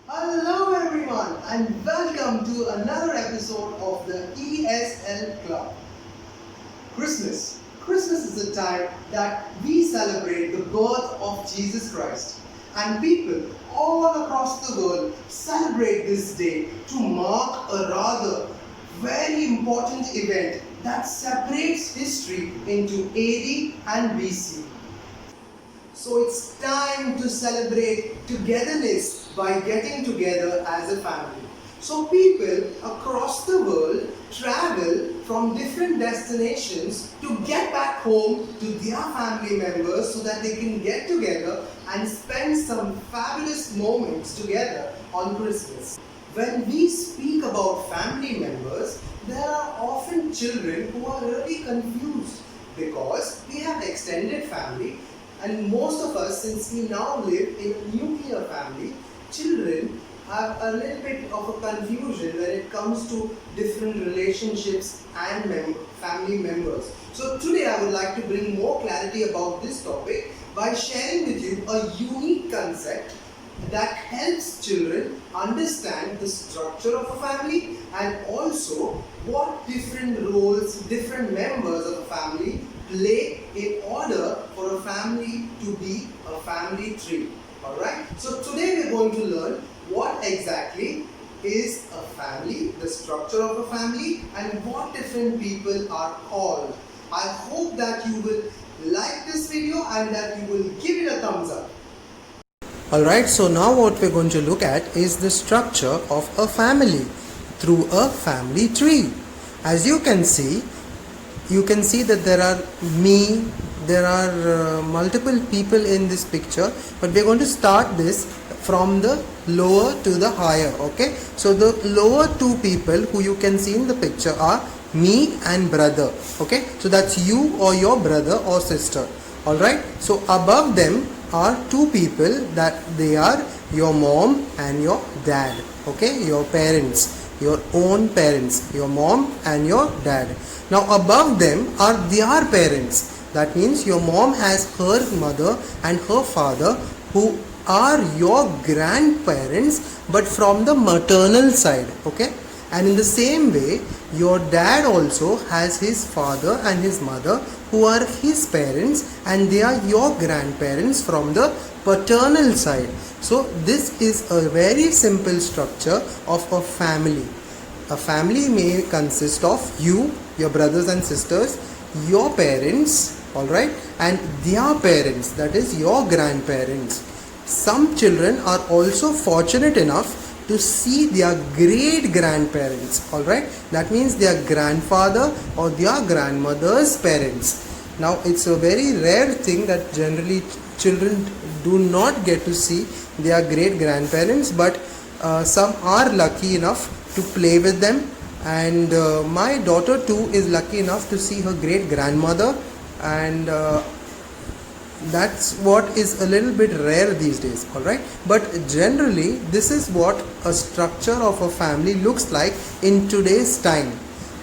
Hello everyone and welcome to another episode of the ESL Club. Christmas. Christmas is a time that we celebrate the birth of Jesus Christ. And people all across the world celebrate this day to mark a rather very important event that separates history into AD and BC. So it's time to celebrate togetherness by getting together as a family. So people across the world travel from different destinations to get back home to their family members so that they can get together and spend some fabulous moments together on Christmas. When we speak about family members, there are often children who are really confused because we have extended family and most of us, since we now live in a nuclear family, children have a little bit of a confusion when it comes to different relationships and family members. So today I would like to bring more clarity about this topic by sharing with you a unique concept that helps children understand the structure of a family and also what different roles different members of a family play in order for a family to be a family tree. Alright, so today we are going to learn what exactly is a family, the structure of a family, and what different people are called. I hope that you will like this video and that you will give it a thumbs up. Alright, so now what we're going to look at is the structure of a family through a family tree. As you can see that there are multiple people in this picture, but we're going to start this from the lower to the higher. Okay, so the lower two people who you can see in the picture are me and brother. Okay, so that's you or your brother or sister. Alright, so above them are two people, that they are your mom and your dad. Okay, your parents, your own parents, your mom and your dad. Now above them are their parents. That means your mom has her mother and her father who are your grandparents but from the maternal side. Okay, and in the same way your dad also has his father and his mother who are his parents and they are your grandparents from the paternal side. So this is a very simple structure of a family. A family may consist of you, your brothers and sisters, your parents, alright, and their parents, that is your grandparents. Some children are also fortunate enough to see their great grandparents, alright, that means their grandfather or their grandmother's parents. Now it's a very rare thing that generally children do not get to see their great grandparents, but some are lucky enough to play with them, and my daughter too is lucky enough to see her great grandmother, and that's what is a little bit rare these days. Alright, but generally this is what a structure of a family looks like in today's time.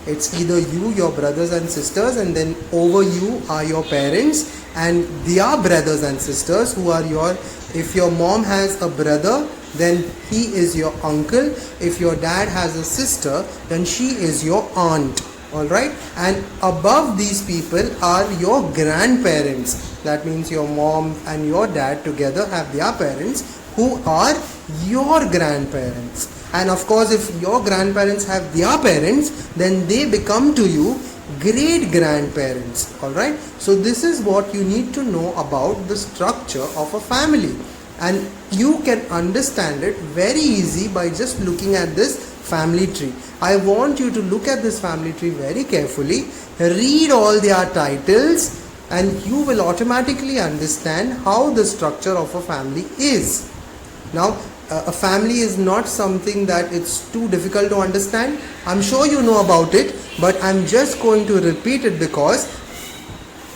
It's either you, your brothers and sisters, and then over you are your parents and their brothers and sisters who are your, if your mom has a brother, then he is your uncle. If your dad has a sister, then she is your aunt. Alright, and above these people are your grandparents. That means your mom and your dad together have their parents who are your grandparents. And of course, if your grandparents have their parents, then they become to you great grandparents. Alright, so this is what you need to know about the structure of a family, and you can understand it very easy by just looking at this family tree. I want you to look at this family tree very carefully, read all their titles, and you will automatically understand how the structure of a family is. Now a family is not something that it's too difficult to understand. I'm sure you know about it, but I'm just going to repeat it because,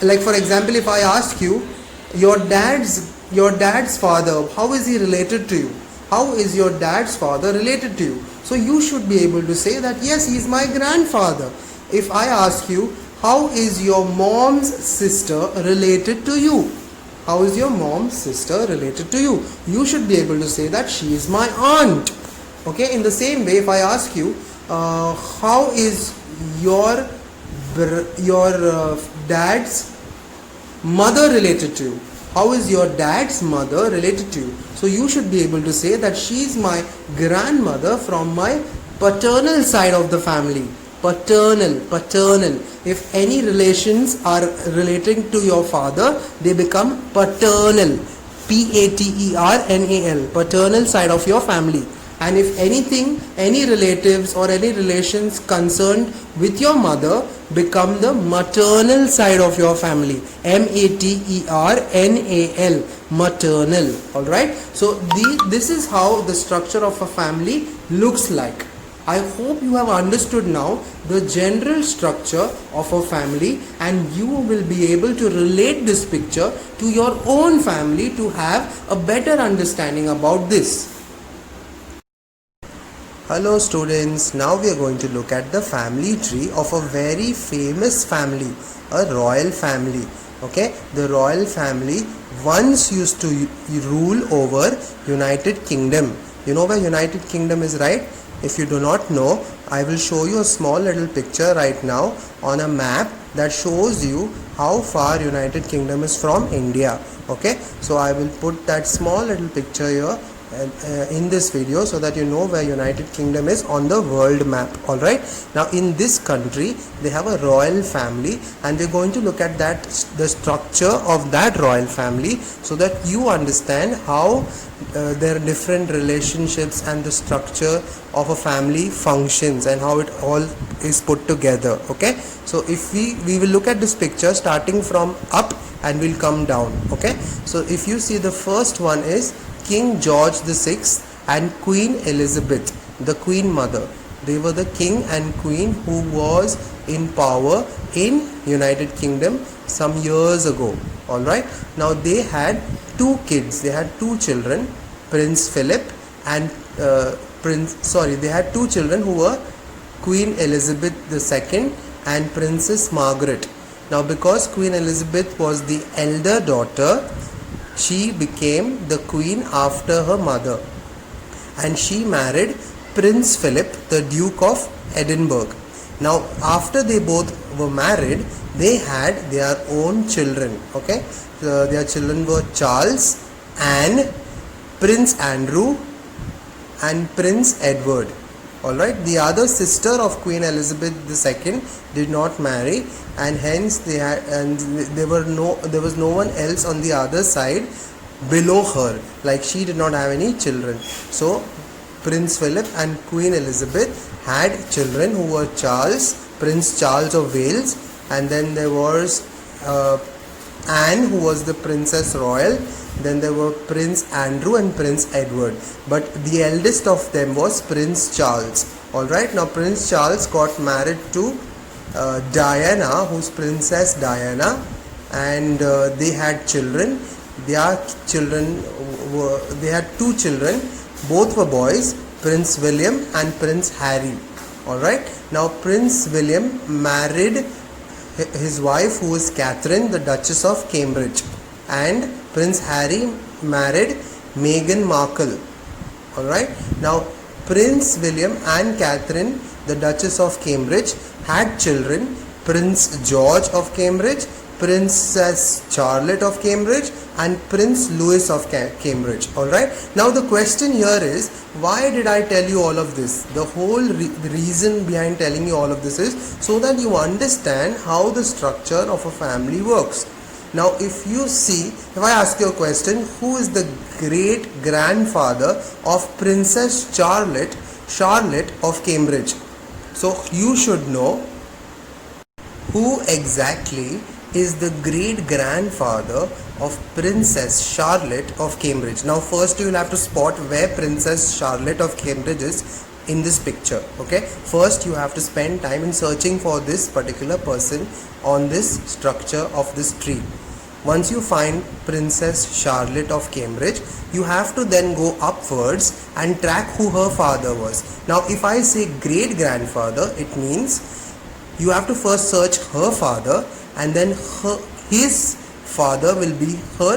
like for example, if I ask you, your dad's father, how is he related to you? How is your dad's father related to you? So you should be able to say that yes, he is my grandfather. If I ask you, how is your mom's sister related to you? how is your mom's sister related to you? You should be able to say that she is my aunt. Okay, in the same way, if I ask you, how is your dad's mother related to you? How is your dad's mother related to you? So you should be able to say that she is my grandmother from my paternal side of the family. Paternal. If any relations are relating to your father, they become paternal. Paternal. Paternal side of your family. And if anything, any relatives or any relations concerned with your mother become the maternal side of your family. Maternal. Maternal. Alright. So this is how the structure of a family looks like. I hope you have understood now the general structure of a family, and you will be able to relate this picture to your own family to have a better understanding about this. Hello students, now we are going to look at the family tree of a very famous family, a royal family. Okay, the royal family once used to rule over United Kingdom. You know where United Kingdom is, right? If you do not know, I will show you a small little picture right now on a map that shows you how far United Kingdom is from India. Okay, so I will put that small little picture here in this video so that you know where United Kingdom is on the world map. Alright, now in this country they have a royal family, and we're going to look at the structure of that royal family so that you understand how their different relationships and the structure of a family functions and how it all is put together. Okay, so if we will look at this picture starting from up and we'll come down. Okay, so if you see, the first one is King George VI and Queen Elizabeth, the Queen Mother. They were the king and queen who was in power in United Kingdom some years ago. Alright, now they had two kids, they had two children, Prince Philip and they had two children who were Queen Elizabeth II and Princess Margaret. Now because Queen Elizabeth was the elder daughter, she became the queen after her mother, and she married Prince Philip, the Duke of Edinburgh. Now after they both were married, they had their own children. Okay, their children were Charles, Anne, Prince Andrew and Prince Edward. Alright, the other sister of Queen Elizabeth II did not marry, and hence there was no one else on the other side below her, like she did not have any children. So Prince Philip and Queen Elizabeth had children who were Charles, Prince Charles of Wales, and then there was Anne, who was the Princess Royal. Then there were Prince Andrew and Prince Edward, but the eldest of them was Prince Charles. Alright, now Prince Charles got married to Diana, who's Princess Diana, and they had children. They had two children, both were boys, Prince William and Prince Harry. Alright, now Prince William married his wife, who was Catherine, the Duchess of Cambridge, and Prince Harry married Meghan Markle. Alright, now Prince William and Catherine, the Duchess of Cambridge, had children, Prince George of Cambridge, Princess Charlotte of Cambridge and Prince Louis of Cambridge. Alright, now the question here is, why did I tell you all of this? The whole reason behind telling you all of this is so that you understand how the structure of a family works. Now if you see, if I ask you a question, who is the great grandfather of Princess Charlotte of Cambridge? So you should know who exactly is the great grandfather of Princess Charlotte of Cambridge. Now first you will have to spot where Princess Charlotte of Cambridge is in this picture. Okay, first you have to spend time in searching for this particular person on this structure of this tree. Once you find Princess Charlotte of Cambridge, you have to then go upwards and track who her father was. Now if I say great grandfather, it means you have to first search her father and then his father will be her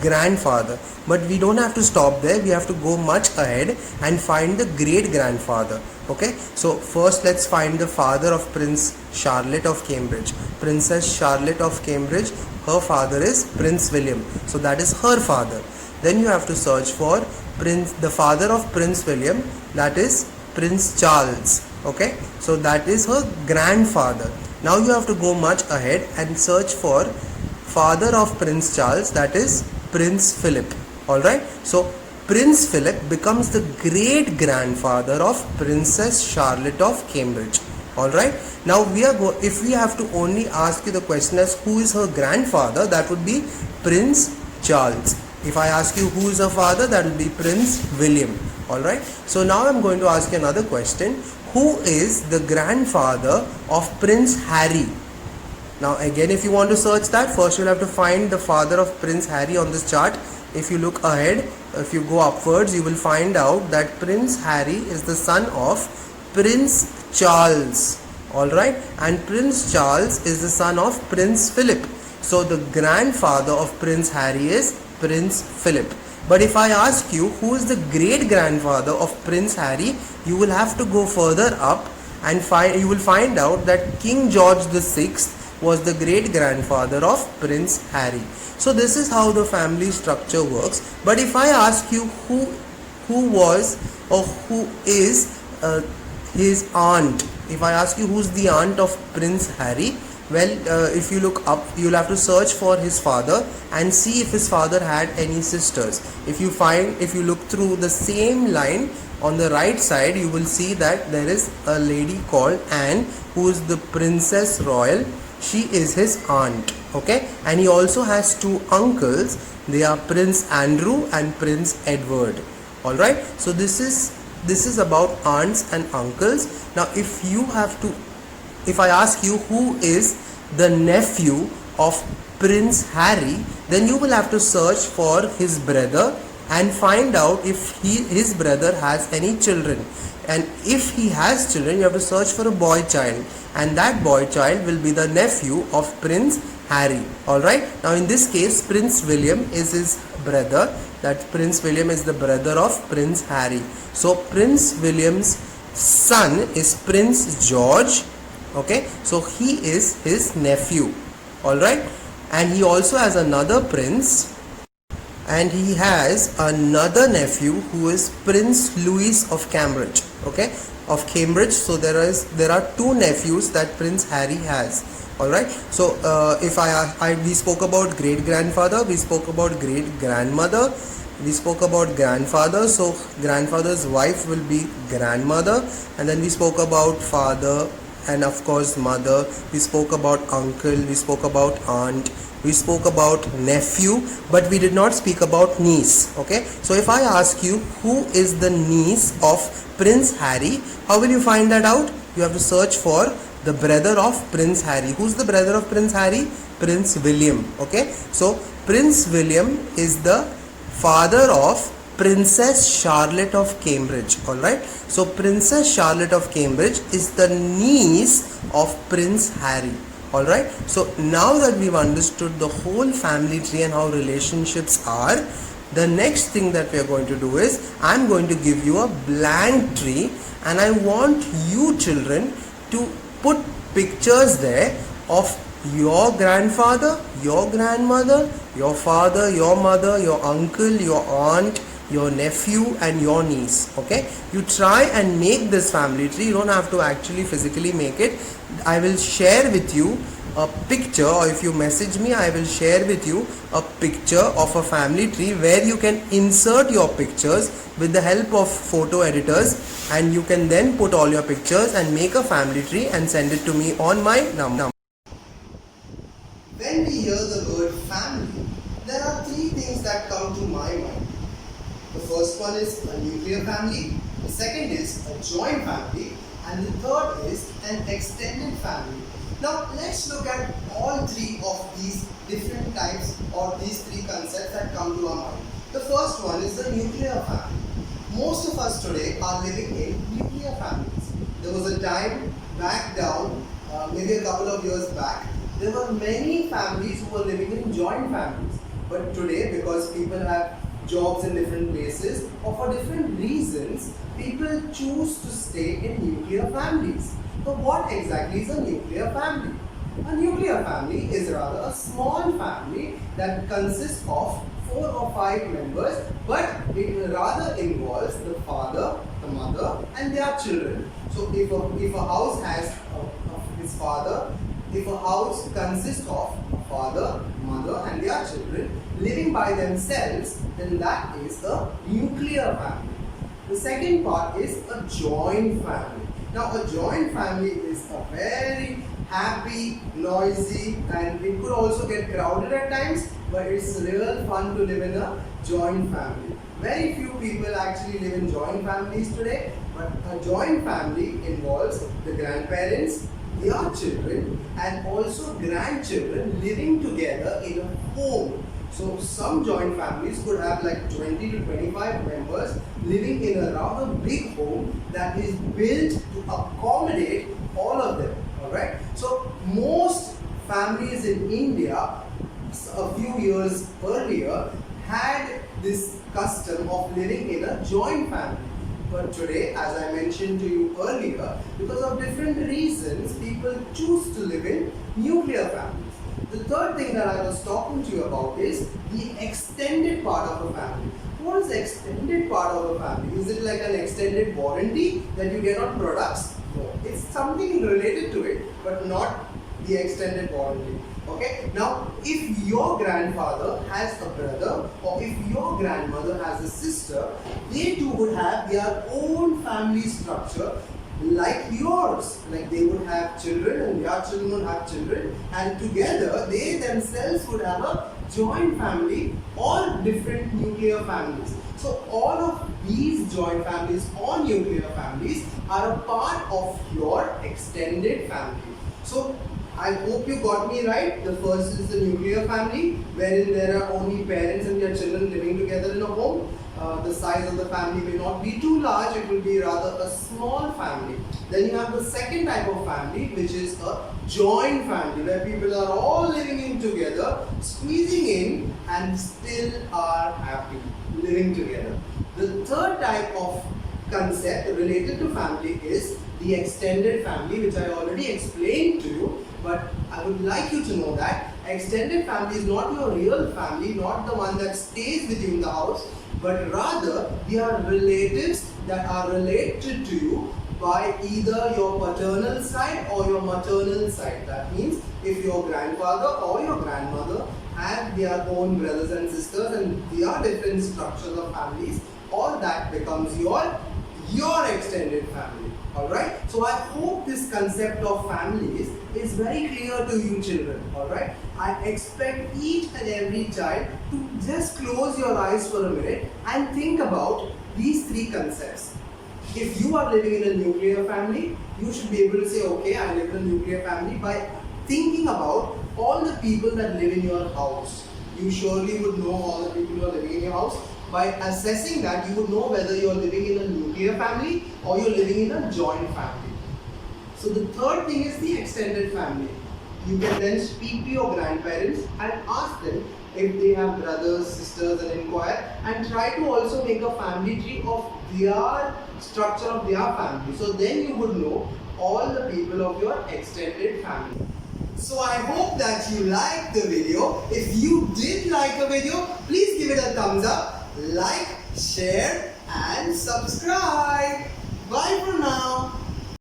grandfather. But we don't have to stop there, we have to go much ahead and find the great grandfather. Okay, so first let's find the father of Prince Charlotte of Cambridge. Princess Charlotte of Cambridge, her father is Prince William, so that is her father. Then you have to search for the father of Prince William, that is Prince Charles. Okay, so that is her grandfather. Now you have to go much ahead and search for father of Prince Charles, that is Prince Philip. Alright, so Prince Philip becomes the great grandfather of Princess Charlotte of Cambridge. Alright, now if we have to only ask you the question as who is her grandfather, that would be Prince Charles. If I ask you who is her father, that will be Prince William. Alright, so now I'm going to ask you another question. Who is the grandfather of Prince Harry? Now again, if you want to search that, first you'll have to find the father of Prince Harry on this chart. If you look ahead, if you go upwards, you will find out that Prince Harry is the son of Prince Charles. Alright, and Prince Charles is the son of Prince Philip. So the grandfather of Prince Harry is Prince Philip. But if I ask you who is the great grandfather of Prince Harry, you will have to go further up and you will find out that King George VI was the great grandfather of Prince Harry. So this is how the family structure works. But if I ask you who was or who is his aunt, if I ask you who's the aunt of Prince Harry, well, if you look up, you'll have to search for his father and see if his father had any sisters. If you look through the same line on the right side, you will see that there is a lady called Anne who is the Princess Royal. She is his aunt. Okay, and he also has two uncles. They are Prince Andrew and Prince Edward. All right, so this is about aunts and uncles. Now if I ask you who is the nephew of Prince Harry, then you will have to search for his brother and find out if his brother has any children. And if he has children, you have to search for a boy child, and that boy child will be the nephew of Prince Harry. Alright, now in this case, Prince William is his brother. That Prince William is the brother of Prince Harry. So Prince William's son is Prince George. Okay, so he is his nephew. Alright, and he also has another prince, and he has another nephew who is Prince Louis of Cambridge. Okay, of Cambridge. So there are two nephews that Prince Harry has. Alright, so if we spoke about great grandfather, we spoke about great grandmother, we spoke about grandfather, so grandfather's wife will be grandmother, and then we spoke about father and of course mother, we spoke about uncle, we spoke about aunt, we spoke about nephew, but we did not speak about niece. Okay, so if I ask you who is the niece of Prince Harry, how will you find that out? You have to search for the brother of Prince Harry. Who's the brother of Prince Harry? Prince William. Okay, so Prince William is the father of Princess Charlotte of Cambridge. Alright, so Princess Charlotte of Cambridge is the niece of Prince Harry. Alright, so now that we've understood the whole family tree and how relationships are, the next thing that we are going to do is I'm going to give you a blank tree, and I want you children to put pictures there of your grandfather, your grandmother, your father, your mother, your uncle, your aunt, your nephew and your niece. Okay, you try and make this family tree. You don't have to actually physically make it. I will share with you a picture, or if you message me, I will share with you a picture of a family tree where you can insert your pictures with the help of photo editors, and you can then put all your pictures and make a family tree and send it to me on my number. When we hear the word family, there are three things that come to my mind. The first one is a nuclear family, the second is a joint family, and the third is an extended family. Now let's look at all three of these different types or these three concepts that come to our mind. The first one is the nuclear family. Most of us today are living in nuclear families. There was a time back down, maybe a couple of years back, there were many families who were living in joint families. But today, because people have jobs in different places or for different reasons, people choose to stay in nuclear families. So what exactly is a nuclear family? A nuclear family is rather a small family that consists of 4 or 5 members, but it rather involves the father, the mother and their children. So if a house has his father, if a house consists of a father, mother and their children living by themselves, then that is a nuclear family. The second part is a joint family. Now a joint family is a very happy, noisy, and it could also get crowded at times, but it's real fun to live in a joint family. Very few people actually live in joint families today, but a joint family involves the grandparents, their children, and also grandchildren living together in a home. So some joint families could have like 20 to 25 members living in a rather big home that is built to accommodate all of them. Alright? So most families in India a few years earlier had this custom of living in a joint family. But today, as I mentioned to you earlier, because of different reasons, people choose to live in nuclear families. The third thing that I was talking to you about is the extended part of a family. What is the extended part of a family? Is it like an extended warranty that you get on products? No. It's something related to it, but not the extended warranty. Okay? Now, if your grandfather has a brother or if your grandmother has a sister, they too would have their own family structure like yours. Like they would have children and their children would have children, and together they themselves would have a joint family or different nuclear families. So all of these joint families or nuclear families are a part of your extended family. So I hope you got me right. The first is the nuclear family, wherein there are only parents and their children living together in a home. The size of the family may not be too large, it will be rather a small family. Then you have the second type of family, which is a joint family, where people are all living in together, squeezing in and still are happy living together. The third type of concept related to family is the extended family, which I already explained to you, but I would like you to know that extended family is not your real family, not the one that stays with you in the house, but rather they are relatives that are related to you by either your paternal side or your maternal side. That means if your grandfather or your grandmother have their own brothers and sisters and they are different structures of families, all that becomes your extended family. Alright, so I hope this concept of families is very clear to you children. Alright, I expect each and every child to just close your eyes for a minute and think about these three concepts. If you are living in a nuclear family, you should be able to say, okay, I live in a nuclear family by thinking about all the people that live in your house. You surely would know all the people who are living in your house. By assessing that, you would know whether you are living in a nuclear family or you are living in a joint family. So the third thing is the extended family. You can then speak to your grandparents and ask them if they have brothers, sisters, and inquire, and try to also make a family tree of their structure of their family. So then you would know all the people of your extended family. So I hope that you liked the video. If you did like a video, please give it a thumbs up, like, share and subscribe.